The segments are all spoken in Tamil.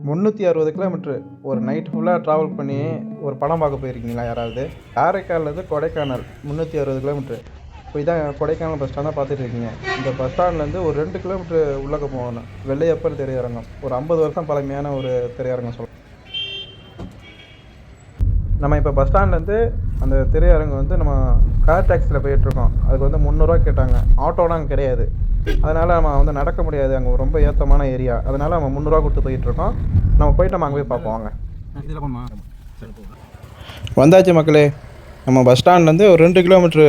360 கிலோமீட்ரு ஒரு நைட் ஃபுல்லாக ட்ராவல் பண்ணி ஒரு படம் பார்க்க போயிருக்கீங்களா யாராவது? காரைக்கால்லேருந்து கொடைக்கானல் 360 கிலோமீட்ரு. இப்போ இதான் கொடைக்கானல் பஸ் ஸ்டாண்டாக பார்த்துட்டு இருக்கீங்க. இந்த பஸ் ஸ்டாண்ட்லேருந்து ஒரு 2 கிலோமீட்ரு உள்ளக்க போகணும். வெள்ளையப்பர் திரையரங்கம். ஒரு 50 வருஷம் பழமையான ஒரு திரையரங்கம் சொல்லலாம். நம்ம இப்போ பஸ் ஸ்டாண்ட்லேருந்து அந்த திரையரங்கம் வந்து நம்ம கார் டாக்ஸியில் போயிட்டுருக்கோம். அதுக்கு வந்து 300 கேட்டாங்க. ஆட்டோலாம் அங்கே கிடையாது. அதனால் நம்ம வந்து நடக்க முடியாது, அங்கே ரொம்ப ஏற்றமான ஏரியா. அதனால் நம்ம 300 கொடுத்து போயிட்டுருக்கோம். நம்ம அங்கே போய் பார்ப்போம் வாங்க. வந்தாச்சு மக்களே. நம்ம பஸ் ஸ்டாண்ட்லேருந்து ஒரு 2 கிலோமீட்ரு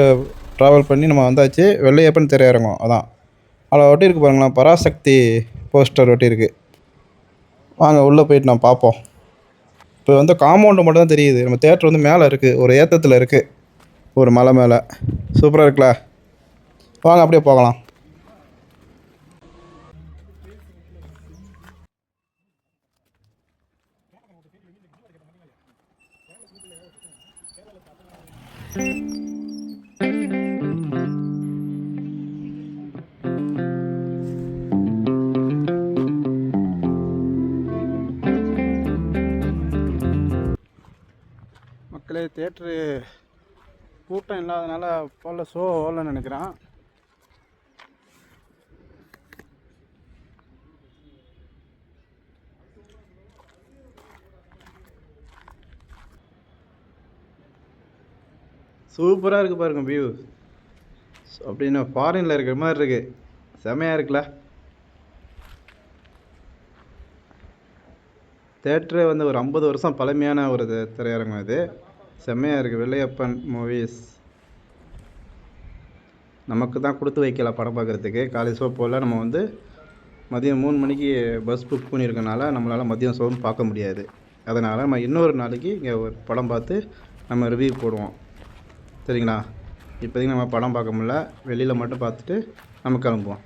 ட்ராவல் பண்ணி நம்ம வந்தாச்சு. வெள்ளையப்பன் திரையரங்கம் அதான். அதில் ஒட்டியிருக்கு பாருங்களேன், பராசக்தி போஸ்டர் ஒட்டியிருக்கு. வாங்க உள்ளே போயிட்டு நான் பார்ப்போம். இப்போ வந்து காம்பவுண்டு மட்டும் தான் தெரியுது. நம்ம தேட்டர் வந்து மேலே இருக்குது, ஒரு ஏற்றத்தில் இருக்குது, ஒரு மலை மேலே. சூப்பராக இருக்குல்ல? வாங்க அப்படியே போகலாம். மக்களே, தேட்ரு கூட்டம் இல்லாதனால போல ஷோ ஓடலன்னு நினைக்கிறேன். சூப்பராக இருக்குது பாருங்க வியூ. அப்படின்னு ஃபாரினில் இருக்கிற மாதிரி இருக்குது. செமையாக இருக்குல்ல? தேட்டரே வந்து ஒரு 50 வருஷம் பழமையான ஒரு திரையரங்கம் இது. செம்மையாக இருக்குது. வெள்ளையப்பன் மூவிஸ். நமக்கு தான் கொடுத்து வைக்கல படம் பார்க்குறதுக்கு. காலேஜ் ஷோ போல் நம்ம வந்து மதியம் 3 மணிக்கு பஸ் புக் பண்ணியிருக்கனால நம்மளால் மதியம் ஷோவும் பார்க்க முடியாது. அதனால் நம்ம இன்னொரு நாளைக்கு இங்கே ஒரு படம் பார்த்து நம்ம ரிவ்யூ போடுவோம். சரிங்களா? இப்போதைக்கு நம்ம படம் பார்க்க முடியல, வெளியில் மட்டும் பார்த்துட்டு நம்ம கிளம்புவோம்.